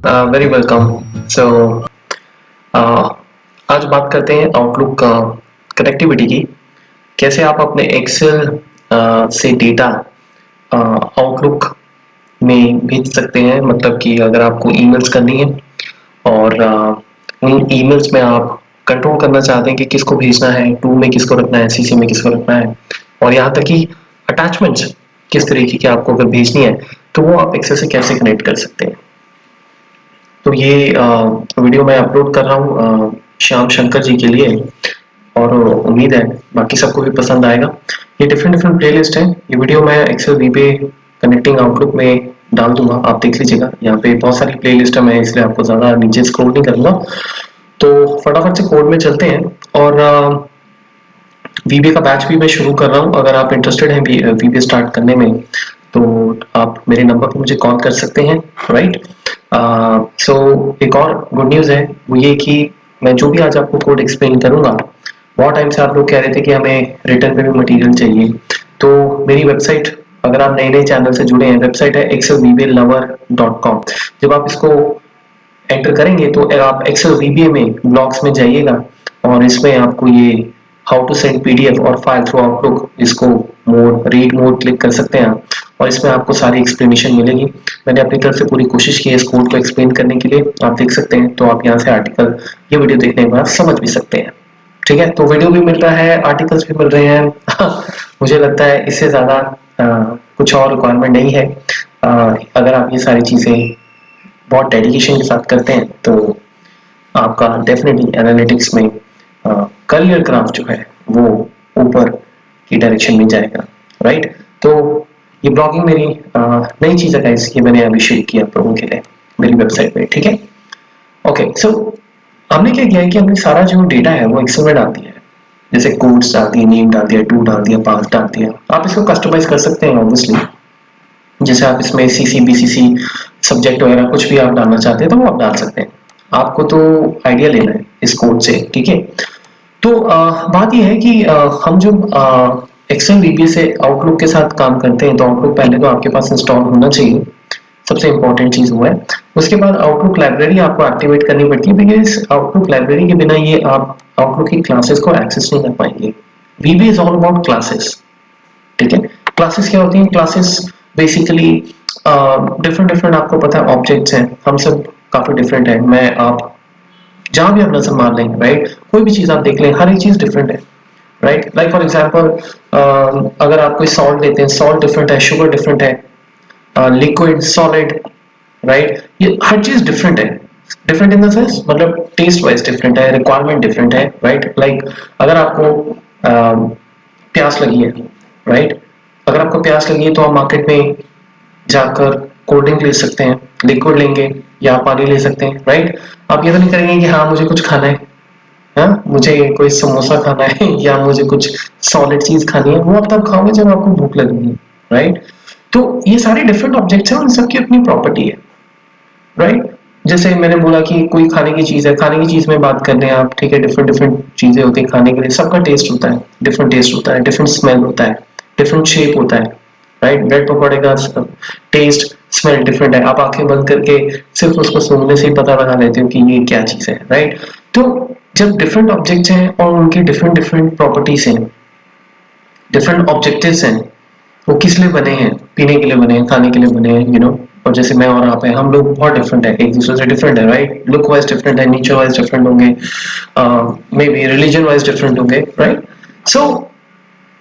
Very welcome. सो आज बात करते हैं आउटलुक कनेक्टिविटी की। कैसे आप अपने एक्सेल से डेटा आउटलुक में भेज सकते हैं। मतलब कि अगर आपको ईमेल्स करनी है और उन ईमेल्स में आप कंट्रोल करना चाहते हैं कि किसको भेजना है, टू में किसको रखना है, सीसी में किसको रखना है, और यहाँ तक कि अटैचमेंट्स किस तरीके की आपको अगर भेजनी है तो वो आप एक्सेल से कैसे कनेक्ट कर सकते हैं। तो ये वीडियो मैं अपलोड कर रहा हूँ श्याम शंकर जी के लिए, और उम्मीद है बाकी सबको भी पसंद आएगा। ये डिफरेंट डिफरेंट प्लेलिस्ट है। ये वीडियो मैं एक्सेल वीबे कनेक्टिंग आउटलुक में डाल दूंगा, आप देख लीजिएगा। यहाँ पे बहुत सारी प्लेलिस्ट है, मैं इसलिए आपको ज़्यादा नीचे स्क्रॉल नहीं करूँगा। तो फटाफट से कोड में चलते हैं। और वीबे का बैच भी मैं शुरू कर रहा हूँ। अगर आप इंटरेस्टेड हैं वीबे स्टार्ट करने में तो आप मेरे नंबर पर मुझे कॉल कर सकते हैं, राइट। सो एक और गुड न्यूज़ है, वो ये कि मैं जो भी आज आपको कोड एक्सप्लेन करूँगा, बहुत टाइम से आप लोग कह रहे थे कि हमें रिटर्न पे भी मटेरियल चाहिए। तो मेरी वेबसाइट, अगर आप नए नए चैनल से जुड़े हैं, वेबसाइट है excelvblover.com। जब आप इसको एंटर करेंगे तो आप एक्सेल वीबीए में ब्लॉग्स में जाइएगा, और इसमें आपको ये हाउ टू सेंड पीडीएफ और फाइल थ्रू आउटलुक, इसको मोड रीड मोड क्लिक कर सकते हैं आप, और इसमें आपको सारी एक्सप्लेनेशन मिलेगी। मैंने अपनी तरफ से पूरी कोशिश की है इस कोड को एक्सप्लेन करने के लिए, आप देख सकते हैं। तो आप यहाँ से आर्टिकल, ये वीडियो देखने के बाद समझ भी सकते हैं। ठीक है, तो वीडियो भी मिल रहा है, आर्टिकल्स भी मिल रहे हैं। मुझे लगता है इससे ज़्यादा कुछ और रिक्वायरमेंट नहीं है। अगर आप ये सारी चीज़ें बहुत डेडिकेशन के साथ करते हैं तो आपका डेफिनेटली एनालिटिक्स में करियर ग्राफ जो है वो ऊपर की डायरेक्शन में जाएगा, राइट। तो ये ब्लॉगिंग मेरी नई चीज़ है गाइस, ये मैंने अभी शुरू किया आप लोगों के लिए मेरी वेबसाइट पे, ठीक है। ओके, सो हमने क्या किया है कि हमने सारा जो डेटा है वो एक्सेल में डाल दिया है। जैसे कोड्स डाल दिए, नेम डाल दिया, टू डाल दिया, पाथ डाल दिया। आप इसको कस्टमाइज कर सकते हैं ऑब्वियसली। जैसे आप इसमें सीसी बीसीसी सब्जेक्ट वगैरह कुछ भी आप डालना चाहते हैं तो वो आप डाल सकते हैं। आपको तो आइडिया लेना है इस कोड से, ठीक है। तो बात यह है कि हम जब एक्सेल वीबीए से आउटलुक के साथ काम करते हैं तो आउटलुक पहले तो आपके पास इंस्टॉल होना चाहिए, सबसे इंपॉर्टेंट चीज वो है। उसके बाद आउटलुक लाइब्रेरी आपको एक्टिवेट करनी पड़ती है, बिकॉज आउटलुक लाइब्रेरी के बिना ये आप आउटलुक की क्लासेस को एक्सेस नहीं कर पाएंगे। वीबी इज ऑल अबाउट क्लासेस, ठीक है। क्लासेस क्या होती हैं? क्लासेस बेसिकली डिफरेंट डिफरेंट, आपको पता है ऑब्जेक्ट्स हैं, हम सब काफी डिफरेंट है। मैं आप जहां भी आप नजर मार लें, राइट, कोई भी चीज आप देख लें, हर एक चीज डिफरेंट है, राइट। लाइक फॉर एग्जांपल अगर आप कोई सॉल्ट लेते हैं, सॉल्ट डिफरेंट है, शुगर डिफरेंट है, लिक्विड, सॉलिड, राइट। ये हर चीज डिफरेंट है। डिफरेंट इन द सेंस मतलब टेस्ट वाइज डिफरेंट है, रिक्वायरमेंट डिफरेंट है, राइट। लाइक अगर आपको प्यास लगी है, राइट, अगर आपको प्यास लगी है तो आप मार्केट में जाकर कोल्ड ड्रिंक ले सकते हैं, लिक्विड लेंगे या पानी ले सकते हैं, राइट। आप ये तो नहीं करेंगे कि हाँ मुझे कुछ खाना है, हाँ मुझे कोई समोसा खाना है या मुझे कुछ सॉलिड चीज खानी है, वो आप तब खाओगे जब आपको भूख लगेगी, राइट। तो ये सारे डिफरेंट ऑब्जेक्ट्स हैं, उन सबकी अपनी प्रॉपर्टी है, राइट। जैसे मैंने बोला कि कोई खाने की चीज है, खाने की चीज में बात कर रहे हैं आप, ठीक है, डिफरेंट डिफरेंट चीजें होती हैं खाने के लिए, सबका टेस्ट होता है, डिफरेंट टेस्ट होता है, डिफरेंट स्मेल होता है, डिफरेंट शेप होता है, राइट। ब्रेड पकौड़े का टेस्ट स्मेल डिफरेंट है, आप आंखें बंद करके सिर्फ उसको सूंघने से ही पता लगा लेते हो कि ये क्या चीज है, राइट। तो जब डिफरेंट ऑब्जेक्ट्स हैं और उनकी डिफरेंट डिफरेंट प्रॉपर्टीज हैं, डिफरेंट ऑब्जेक्टिव्स हैं, वो किस लिए बने हैं? पीने के लिए बने हैं, खाने के लिए बने हैं, और जैसे मैं और आप हैं, हम लोग बहुत डिफरेंट है, एक दूसरे से डिफरेंट है, राइट। लुक वाइज डिफरेंट है, नेचर वाइज डिफरेंट होंगे, may be religion wise different होंगे, राइट। सो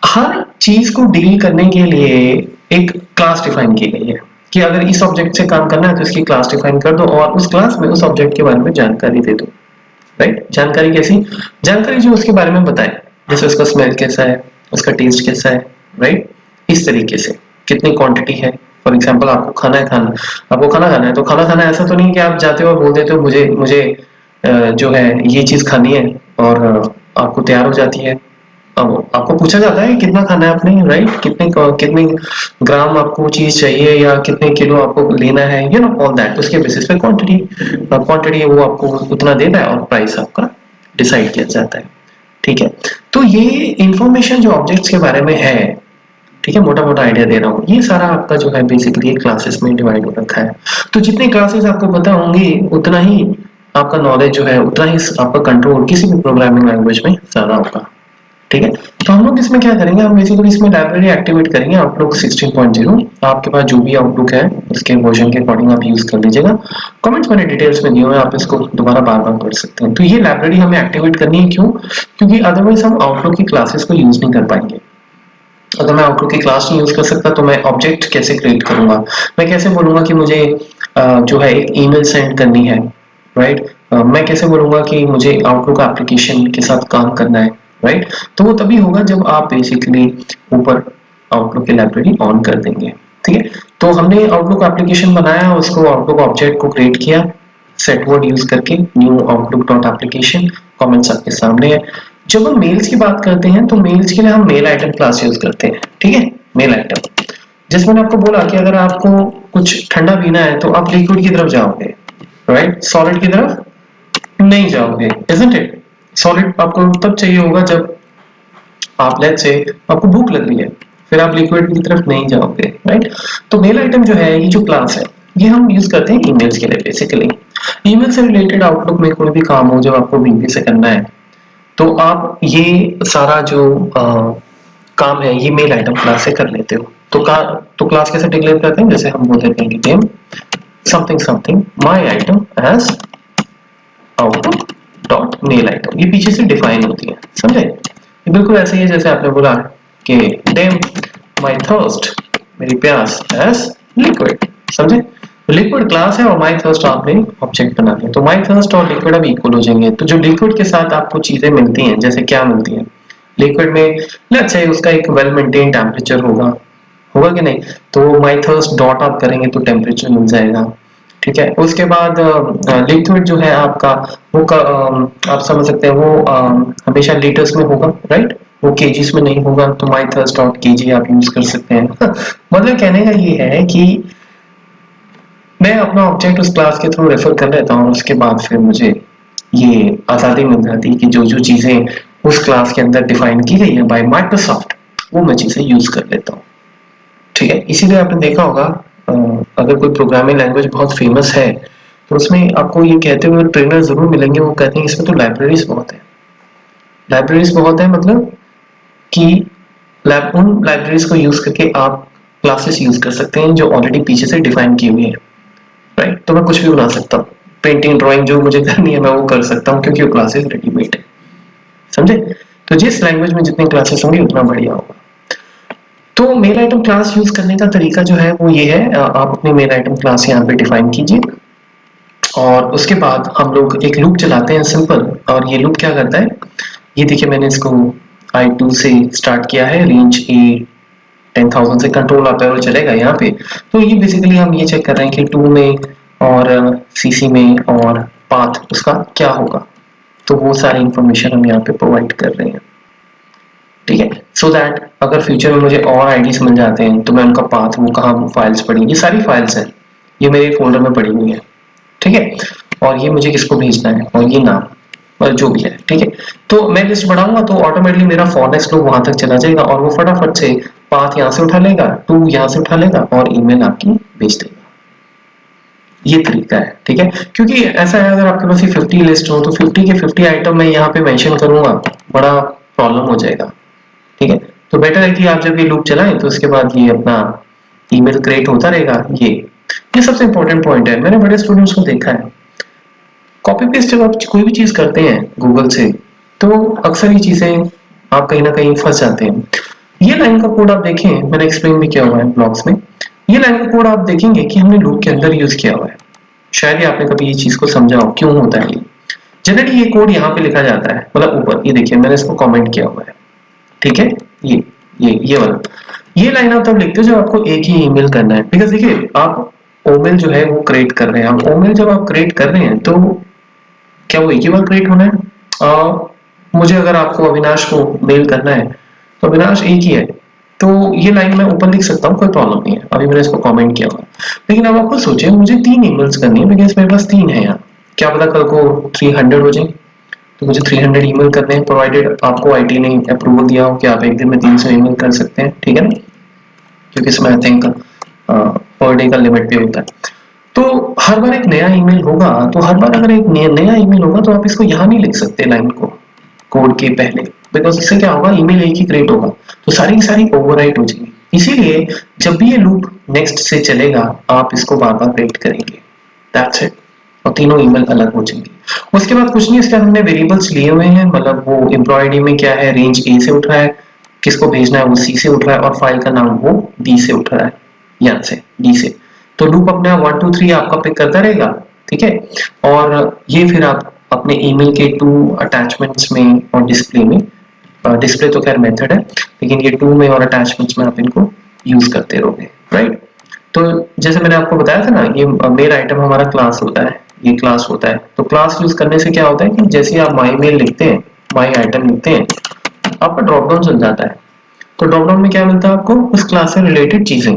हर चीज को डील करने के लिए एक क्लास डिफाइन की गई है कि अगर इस ऑब्जेक्ट से काम करना है तो इसकी क्लास डिफाइन कर दो और उस क्लास में उस ऑब्जेक्ट के बारे में जानकारी दे दो, राइट। जानकारी कैसी? जानकारी जो उसके बारे में बताए, जैसे उसका स्मेल कैसा है, उसका टेस्ट कैसा है, राइट। इस तरीके से कितनी क्वांटिटी है। फॉर एग्जांपल आपको खाना है, आपको खाना खाना है, तो खाना खाना ऐसा तो नहीं कि आप जाते हो और बोल देते हो मुझे मुझे जो है ये चीज खानी है, और आपको तैयार हो जाती है। अब आपको पूछा जाता है कितना खाना है आपने, राइट, कितने ग्राम आपको चीज चाहिए या कितने किलो आपको लेना है, ऑल दैट। उसके बेसिस पे क्वांटिटी क्वांटिटी वो आपको उतना देता है और प्राइस आपका डिसाइड किया जाता है, ठीक है। तो ये इंफॉर्मेशन जो ऑब्जेक्ट्स के बारे में है, ठीक है, मोटा मोटा आइडिया दे रहा हूँ। ये सारा आपका जो है बेसिकली क्लासेस में डिवाइड हो रखा है। तो जितनी क्लासेस आपको पता होंगी उतना ही आपका नॉलेज जो है, उतना ही आपका कंट्रोल किसी भी प्रोग्रामिंग लैंग्वेज में ज्यादा होगा। ठीक है, तो हम लोग इसमें क्या करेंगे, हम बेसिकली इसमें लाइब्रेरी एक्टिवेट करेंगे आउटलुक 16.0। आपके पास जो भी आउटलुक है उसके वर्जन के अकॉर्डिंग आप यूज कर लीजिएगा। कमेंट्स मैंने डिटेल्स में दिए हुए हैं, आप इसको दोबारा बार बार पढ़ सकते हैं। तो ये लाइब्रेरी हमें एक्टिवेट करनी है, क्यों? क्योंकि अदरवाइज हम आउटलुक की क्लासेस को यूज नहीं कर पाएंगे। अगर मैं आउटलुक की क्लास नहीं यूज कर सकता तो मैं ऑब्जेक्ट कैसे क्रिएट करूंगा? मैं कैसे बोलूंगा कि मुझे जो है एक ईमेल सेंड करनी है, राइट? मैं कैसे बोलूंगा कि मुझे आउटलुक एप्लीकेशन के साथ काम करना है, राइट? तो वो तभी होगा जब आप बेसिकली ऊपर आउटलुक की लाइब्रेरी ऑन कर देंगे। ठीक है, तो हमने आउटलुक एप्लीकेशन बनाया, उसको आउटलुक ऑब्जेक्ट को क्रिएट किया सेट वर्ड यूज करके, new outlook dot application. Comments आपके सामने है। जब हम मेल्स की बात करते हैं तो मेल्स के लिए हम मेल आइटम क्लास यूज करते हैं। ठीक है, मेल आइटम, जिसमें मैंने आपको बोला कि अगर आपको कुछ ठंडा पीना है तो आप लिक्विड की तरफ जाओगे, राइट? सॉलिड की तरफ नहीं जाओगे, इजंट इट? सॉलिड आपको तब चाहिए होगा जब आप लेट्स से आपको भूख लग रही है, फिर आप लिक्विड की तरफ नहीं जाओगे, राइट? तो मेल आइटम जो है, ये जो क्लास है, ये हम यूज करते हैं ईमेल्स के लिए। बेसिकली ईमेल से रिलेटेड आउटलुक में कोई भी काम हो जब आपको वीपी से करना है, तो आप ये सारा जो काम है ये मेल आइटम क्लास से कर लेते हो। तो क्लास कैसे डिक्लेयर करते हैं? जैसे हम बोल देते हैं कि name something something my item as Outlook dot mail item, ये पीछे से डिफाइन होती है, समझे? ये बिल्कुल ऐसे ही है जैसे आपने बोला कि नेम माय थर्स्ट, मेरी प्यास, एज लिक्विड, समझे? लिक्विड क्लास है और माय थर्स्ट आपने ऑब्जेक्ट बना दिया, तो माय थर्स्ट और लिक्विड अब इक्वल हो जाएंगे। तो जो लिक्विड के साथ आपको चीजें मिलती हैं, जैसे क्या मिलती हैं लिक्विड में, लेट्स से उसका एक वेल मेंटेन टेम्परेचर होगा, होगा कि नहीं? तो माय थर्स्ट डॉट आप करेंगे तो टेम्परेचर मिल जाएगा। ठीक है, उसके बाद लिक्विड जो है आपका वो आप समझ सकते हैं वो हमेशा लीटर्स में होगा, राइट? वो केजीस में नहीं होगा, तो माय थर्स्ट डॉट केजी आप यूज कर सकते हैं। मतलब कहने का ये है कि मैं अपना ऑब्जेक्ट उस क्लास के थ्रू रेफर कर लेता हूँ, उसके बाद फिर मुझे ये आज़ादी मिल जाती है कि जो जो चीज़ें उस क्लास के अंदर डिफाइन की गई है बाय माइक्रोसॉफ्ट, वो मैं चीज़ें यूज कर लेता हूँ। ठीक है, इसीलिए आपने देखा होगा अगर कोई प्रोग्रामिंग लैंग्वेज बहुत फेमस है तो उसमें आपको ये कहते हुए ट्रेनर जरूर मिलेंगे, वो कहते हैं इसमें तो लाइब्रेरीज बहुत है। लाइब्रेरीज बहुत है मतलब कि उन लाइब्रेरीज को यूज करके आप क्लासेस यूज कर सकते हैं जो ऑलरेडी पीछे से डिफाइन की हुई है, राइट? तो मैं कुछ भी बना सकता हूँ, पेंटिंग ड्राइंग जो मुझे करनी है मैं वो कर सकता हूँ, क्योंकि वो क्लासेस रेडीमेड है, समझे? तो जिस लैंग्वेज में जितनी क्लासेस होंगी उतना बढ़िया होगा। तो मेल आइटम क्लास यूज करने का तरीका जो है वो ये है, आप अपनी मेल आइटम क्लास यहाँ पे डिफाइन कीजिए और उसके बाद हम लोग एक लूप चलाते हैं सिंपल। और ये लूप क्या करता है, ये देखिए मैंने इसको i2 से स्टार्ट किया है, रेंज ए 10,000 से कंट्रोल आप एरो चलेगा यहाँ पे। तो ये बेसिकली हम ये चेक कर रहे हैं कि 2 में और सीसी में और पाथ उसका क्या होगा, तो वो सारी इंफॉर्मेशन हम यहाँ पे प्रोवाइड कर रहे हैं। ठीक है, सो दैट अगर फ्यूचर में मुझे और आईडीज मिल जाते हैं तो मैं उनका पाथ, वो कहाँ फाइल्स पड़ी, ये सारी फाइल्स हैं, ये मेरे फोल्डर में पड़ी हुई है। ठीक है, और ये मुझे किसको भेजना है और ये नाम और जो भी है। ठीक है, तो मैं लिस्ट बढ़ाऊंगा तो ऑटोमेटिकली मेरा फॉरनेक्स लोग वहां तक चला जाएगा और वो फटाफट से पाथ यहाँ से उठा लेगा, 2 यहाँ से उठा लेगा और ईमेल आपकी भेज देगा। ये तरीका है। ठीक है, क्योंकि ऐसा है अगर आपके पास ये 50 लिस्ट हो तो 50 के 50 आइटम मैं यहाँ पे मेंशन करूंगा, बड़ा प्रॉब्लम हो जाएगा। ठीक है, तो बेटर है कि आप जब ये लूप चलाएं तो उसके बाद ये अपना ईमेल क्रिएट होता रहेगा। ये सबसे इंपॉर्टेंट पॉइंट है, मैंने बड़े स्टूडेंट्स को देखा है, कॉपी पेस्ट जब आप कोई भी चीज करते हैं गूगल से तो अक्सर ये चीजें आप कहीं ना कहीं फंस जाते हैं। ये लाइन का कोड आप देखें, मैंने एक्सप्लेन भी किया हुआ है ब्लॉग्स में, ये लाइन का कोड आप देखेंगे कि हमने लूप के अंदर यूज किया हुआ है। शायद ही आपने कभी ये चीज को समझा हो क्यों होता है। जनरली ये कोड यहाँ पे लिखा जाता है, मतलब ऊपर ये देखिए मैंने इसको कमेंट किया हुआ है। ठीक है, ये वाला, ये लाइन आप तब लिखते हो जब आपको एक ही ईमेल करना है। बिकॉज देखिए आप ओमेल जो है वो क्रिएट कर रहे हैं, आप ओमेल जब आप क्रिएट कर रहे हैं तो क्या वो एक ही बार क्रिएट होना है? मुझे अगर आपको अविनाश को मेल करना है तो अविनाश एक ही है, तो ये लाइन मैं ऊपर लिख सकता हूँ, कोई प्रॉब्लम नहीं है। अभी मैंने इसको कमेंट किया हुआ है, लेकिन अब आपको सोचिए मुझे 3 ईमेल्स करनी है बिकॉज मेरे पास 3 है यहाँ, क्या पता कल को 300 हो जाए, तो मुझे 300 ईमेल करने हैं, प्रोवाइडेड आपको आईटी ने अप्रूवल दिया हो कि आप एक दिन में 300 ईमेल कर सकते हैं। ठीक है ना? क्योंकि इसमें आई थिंक पर डे का लिमिट भी होता है। तो हर बार एक नया ईमेल होगा, तो हर बार अगर एक नया ईमेल होगा तो आप इसको यहाँ नहीं लिख सकते लाइन को कोड के पहले, बिकॉज इससे क्या होगा, ईमेल एक ही क्रिएट होगा तो सारी की सारी ओवरराइट हो जाएगी। इसीलिए जब भी ये लूप नेक्स्ट से चलेगा आप इसको बार बार क्रिएट करेंगे, दैट्स इट, और तीनों ईमेल अलग हो जाएंगे। उसके बाद कुछ नहीं, इसके बाद हमने वेरिएबल्स लिए हुए हैं, मतलब वो एम्प्लॉय आईडी में क्या है, रेंज ए से उठ रहा है, किसको भेजना है वो सी से उठ रहा है, और फाइल का नाम वो डी से उठ रहा है, यहाँ से डी से। तो लूप अपने आप 1 2 3 आपका पिक करता रहेगा, ठीक है। और ये फिर आप अपने ईमेल के टू अटैचमेंट्स में और डिस्प्ले में, डिस्प्ले तो खैर मेथड है, लेकिन ये टू में और अटैचमेंट्स में आप इनको यूज करते रहोगे, राइट। तो जैसे मैंने आपको बताया था ना, ये मेल आइटम हमारा क्लास होता है, ये क्लास होता है। तो क्लास यूज करने से क्या होता है कि जैसे आप माई मेल लिखते हैं, माई आइटम लिखते हैं, आपका ड्रॉप डाउन चल जाता है। तो ड्रॉप डाउन में क्या मिलता है आपको, उस क्लास से रिलेटेड चीजें,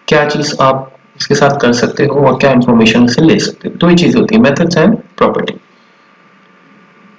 क्या चीज आप इसके साथ कर सकते हो और क्या इंफॉर्मेशन से ले सकते हो, दो ही चीज होती है, मेथड्स एंड प्रॉपर्टी,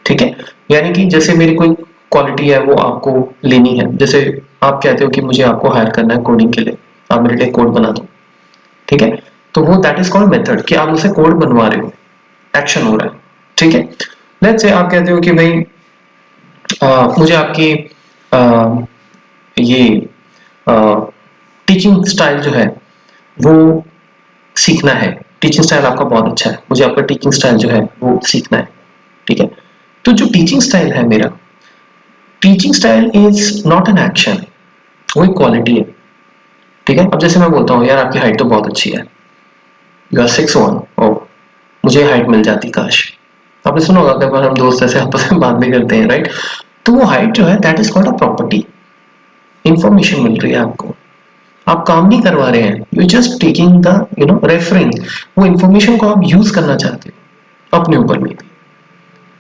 ठीक है। यानी कि जैसे मेरी कोई क्वालिटी है वो आपको लेनी है, जैसे आप कहते हो कि मुझे आपको हायर करना है कोडिंग के लिए, आप मेरे लिए कोड बना दो, ठीक है। तो वो दैट इज कॉल्ड मेथड, कि आप मुझसे कोड बनवा रहे हो, एक्शन हो रहा है, ठीक है। लेट्स से आप कहते हो कि भाई मुझे आपकी ये टीचिंग स्टाइल जो है वो सीखना है, टीचिंग स्टाइल आपका बहुत अच्छा है, मुझे आपका टीचिंग स्टाइल जो है वो सीखना है, ठीक है। तो जो टीचिंग स्टाइल है मेरा, teaching style is not an action, वो एक क्वालिटी है, ठीक है। अब जैसे मैं बोलता हूँ यार आपकी हाइट तो बहुत अच्छी है, यू आर 6'1", ओ मुझे हाइट मिल जाती काश। आपने सुना होगा कई बार हम दोस्त ऐसे आपस में बात भी करते हैं, राइट। तो वो हाइट जो है that is called a property, information मिल रही है आपको, आप काम नहीं करवा रहे हैं, you just taking the referring, वो इंफॉर्मेशन को आप यूज करना चाहते हो अपने ऊपर में भी,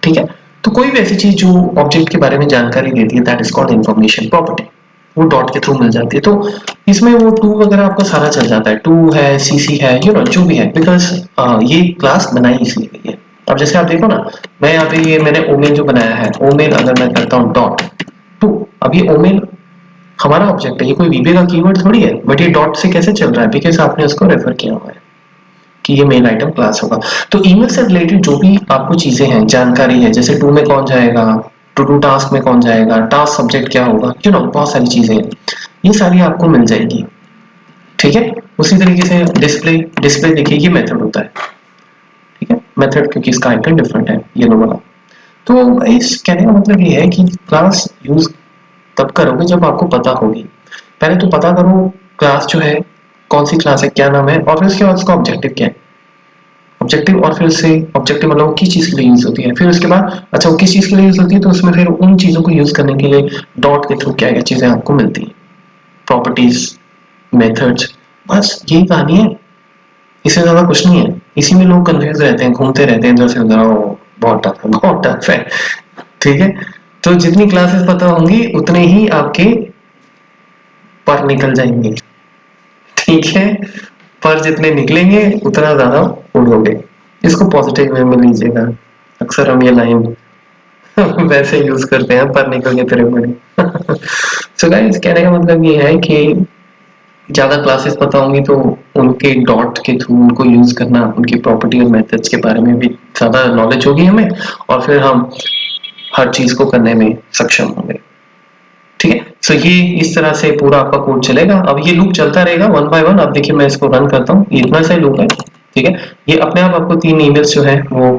ठीक है। तो कोई भी ऐसी चीज जो ऑब्जेक्ट के बारे में जानकारी देती है that is called information property, वो डॉट के थ्रू मिल जाती है। तो इसमें वो टू वगैरह आपका सारा चल जाता है, टू है, सीसी है, जो भी है, बिकॉज ये क्लास बनाई इसलिए गई है। अब जैसे आप देखो ना, मैं यहाँ पे ये मैंने ओमेल जो बनाया है, ओमेल अगर मैं करता हूँ डॉट टू, अब ये ओमेल हमारा ऑब्जेक्ट है, ये कोई वीबी का कीवर्ड थोड़ी है, बट ये डॉट से कैसे चल रहा है, बिकॉज आपने उसको रेफर किया हुआ है कि ये मेल आइटम क्लास होगा। तो ईमेल से रिलेटेड जो भी आपको चीजें हैं, जानकारी है, जैसे टू में कौन जाएगा, टू डू टास्क में कौन जाएगा, टास्क सब्जेक्ट क्या होगा, बहुत सारी चीजें हैं, ये सारी आपको मिल जाएगी, ठीक है। उसी तरीके से डिस्प्ले, डिस्प्ले देखिए ये मेथड होता है, ठीक है, मेथड, क्योंकि इसका आइकन डिफरेंट है येलो वाला। तो इस कहने का मतलब ये है कि क्लास यूज तब करोगे जब आपको पता होगी, पहले तो पता करो क्लास जो है कौन सी क्लास है, क्या नाम है, और फिर उसके बाद उसका ऑब्जेक्टिव क्या है, ऑब्जेक्टिव, और फिर से ऑब्जेक्टिव मतलब वो किस चीज के लिए यूज होती है, फिर उसके बाद अच्छा वो किस चीज के लिए यूज होती है, तो उसमें फिर उन चीजों को यूज करने के लिए डॉट के थ्रू क्या क्या चीजें आपको मिलती है, प्रॉपर्टीज, मेथड्स, बस यही कहानी है, इससे ज्यादा कुछ नहीं है। इसी में लोग कंफ्यूज रहते हैं, घूमते रहते हैं इधर से उधर, बहुत टफ है, बहुत टफ है, ठीक है। तो जितनी क्लासेस पता होंगी उतने ही आपके पर निकल जाएंगे, ठीक है, पर जितने निकलेंगे उतना ज्यादा उड़ोगे, इसको पॉजिटिव वे में लीजिएगा। अक्सर हम ये लाइन वैसे यूज करते हैं, पर निकल के तेरे बड़े सो गाइस, कहने का मतलब ये है कि ज्यादा क्लासेस पता होंगी तो उनके डॉट के थ्रू उनको यूज करना, उनकी प्रॉपर्टी और मेथड्स के बारे में भी ज्यादा नॉलेज होगी हमें, और फिर हम हर चीज को करने में सक्षम होंगे, ठीक है। सो ये इस तरह से पूरा आपका कोड चलेगा। अब ये लूप चलता रहेगा वन बाय वन। अब देखिए मैं इसको रन करता हूँ, ये इतना सा लूप है, ठीक है। ये अपने आप आपको 3 ईमेल्स जो है वो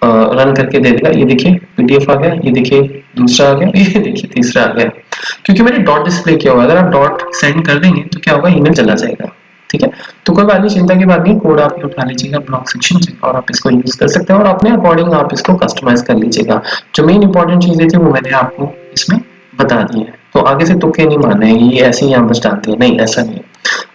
रन करके दे देगा। ये देखिए पीडीएफ आ गया, ये देखिए दूसरा आ गया, ये देखिए तीसरा आ गया, क्योंकि मैंने डॉट डिस्प्ले किया हुआ है। अगर आप डॉट सेंड कर देंगे तो क्या होगा, ईमेल चला जाएगा, ठीक है। तो कोई बात नहीं, चिंता की बात नहीं, कोड आप उठा लीजिएगा ब्लॉग सेक्शन से और आप इसको यूज कर सकते हैं, और अपने अकॉर्डिंग आप इसको कस्टमाइज कर लीजिएगा। जो मेन इंपॉर्टेंट चीजें थी वो मैंने आपको इसमें बता दी है, तो आगे से तुक्के नहीं मारने हैं, ये ऐसे ही आप बस डालते हैं, नहीं ऐसा नहीं है।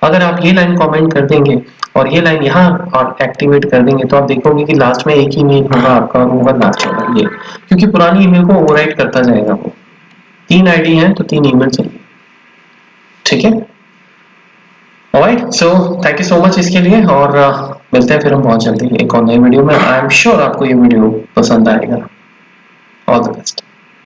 अगर आप ये लाइन कमेंट कर देंगे और ये लाइन यहाँ और एक्टिवेट कर देंगे तो आप देखोगे कि लास्ट में एक ही ईमेल होगा आपका, और होगा लास्ट वाला ये, क्योंकि पुरानी ईमेल को ओवरराइट करता जाएगा वो। 3 आईडी हैं तो 3 ईमेल चाहिए, ठीक है। Alright, so thank you so much इसके लिए, और मिलते हैं फिर हम बहुत जल्दी एक और नई वीडियो में। आई एम श्योर आपको ये वीडियो पसंद आएगा। All the best.